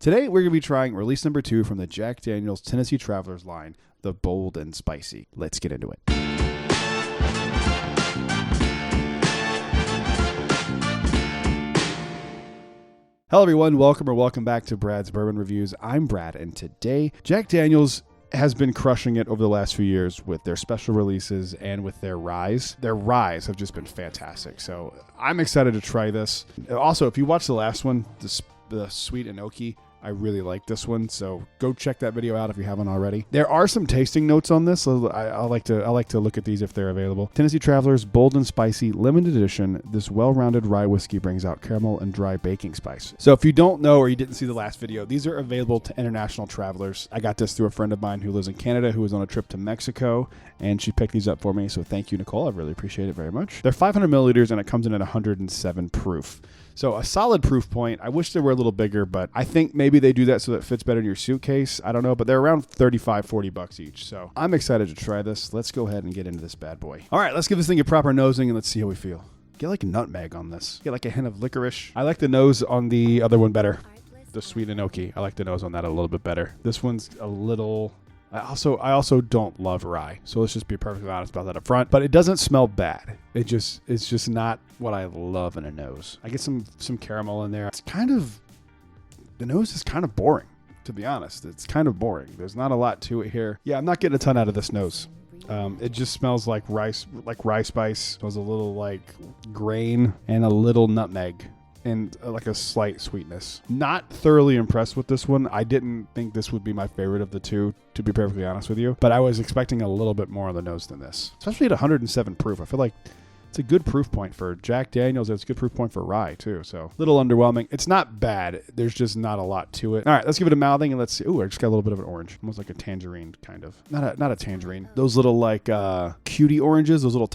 Today, we're going to be trying release number 2 from the Jack Daniel's Tennessee Travelers line, the Bold and Spicy. Let's get into it. Hello, everyone. Welcome back to Brad's Bourbon Reviews. I'm Brad, and today, Jack Daniel's has been crushing it over the last few years with their special releases and with their ryes. Their ryes have just been fantastic, so I'm excited to try this. Also, if you watched the last one, the Sweet and Oaky, I really like this one, so go check that video out if you haven't already. There are some tasting notes on this, so I like to look at these if they're available. Tennessee Travelers Bold and Spicy Limited Edition. This well-rounded rye whiskey brings out caramel and dry baking spice. So if you don't know or you didn't see the last video, these are available to international travelers. I got this through a friend of mine who lives in Canada who was on a trip to Mexico, and she picked these up for me, so thank you, Nicole. I really appreciate it very much. They're 500 milliliters, and it comes in at 107 proof. So a solid proof point. I wish they were a little bigger, but I think maybe they do that so that it fits better in your suitcase. I don't know, but they're around $35-40 each. So I'm excited to try this. Let's go ahead and get into this bad boy. All right, let's give this thing a proper nosing and let's see how we feel. Get like nutmeg on this. Get like a hint of licorice. I like the nose on the other one better. The Sweet and Oaky. I like the nose on that a little bit better. This one's a little... I also don't love rye, so let's just be perfectly honest about that up front. But it doesn't smell bad. It's just not what I love in a nose. I get some caramel in there. It's kind of, the nose is kind of boring, to be honest. It's kind of boring. There's not a lot to it here. Yeah, I'm not getting a ton out of this nose. It just smells like rice, rye spice. It smells a little like grain and a little nutmeg. And like a slight sweetness. Not thoroughly impressed with this one. I didn't think this would be my favorite of the two, to be perfectly honest with you. But I was expecting a little bit more on the nose than this. Especially at 107 proof. I feel like it's a good proof point for Jack Daniel's. It's a good proof point for rye, too. So a little underwhelming. It's not bad. There's just not a lot to it. All right, let's give it a mouthing and let's see. Ooh, I just got a little bit of an orange. Almost like a tangerine, kind of. Not a tangerine. Those little like cutie oranges, those little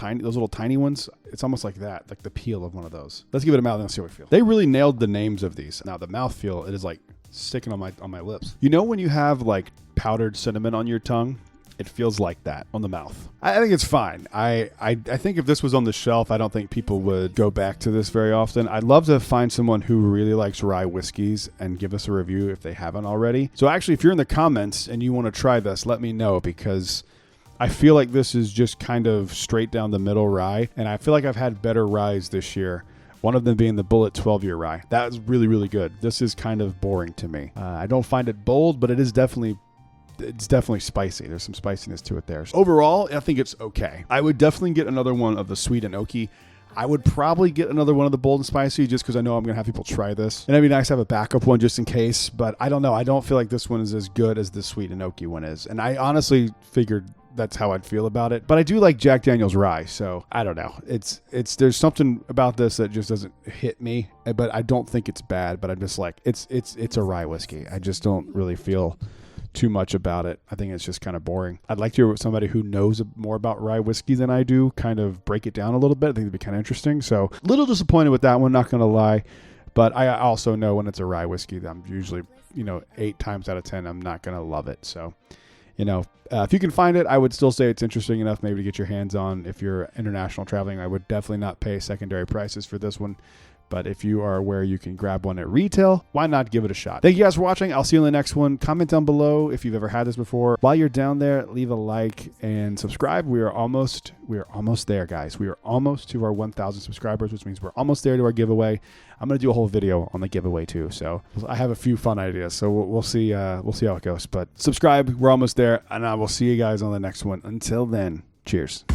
tiny ones. It's almost like that, like the peel of one of those. Let's give it a mouthing and see how we feel. They really nailed the names of these. Now the mouthfeel, it is like sticking on my lips. You know when you have like powdered cinnamon on your tongue? It feels like that on the mouth. I think it's fine. I think if this was on the shelf, I don't think people would go back to this very often. I'd love to find someone who really likes rye whiskeys and give us a review if they haven't already. So actually, if you're in the comments and you want to try this, let me know, because I feel like this is just kind of straight down the middle rye, and I feel like I've had better ryes this year. One of them being the Bullet 12-year rye. That was really, really good. This is kind of boring to me. I don't find it bold, but it's definitely spicy. There's some spiciness to it there. So overall, I think it's okay. I would definitely get another one of the Sweet and Oaky. I would probably get another one of the Bold and Spicy just because I know I'm going to have people try this. And it'd be nice to have a backup one just in case, but I don't know. I don't feel like this one is as good as the Sweet and Oaky one is. And I honestly figured that's how I'd feel about it. But I do like Jack Daniel's rye, so I don't know. There's something about this that just doesn't hit me, but I don't think it's bad, but I'm just like, it's a rye whiskey. I just don't really feel too much about it. I think it's just kind of boring. I'd like to hear somebody who knows more about rye whiskey than I do kind of break it down a little bit. I think it'd be kind of interesting. So a little disappointed with that one, not going to lie. But I also know when it's a rye whiskey that I'm usually, 8 times out of 10, I'm not going to love it. So, if you can find it, I would still say it's interesting enough maybe to get your hands on. If you're international traveling, I would definitely not pay secondary prices for this one. But if you are aware you can grab one at retail, why not give it a shot? Thank you guys for watching. I'll see you in the next one. Comment down below if you've ever had this before. While you're down there, leave a like and subscribe. We are almost there, guys. We are almost to our 1,000 subscribers, which means we're almost there to our giveaway. I'm going to do a whole video on the giveaway too. So I have a few fun ideas. So we'll see how it goes. But subscribe. We're almost there. And I will see you guys on the next one. Until then, cheers.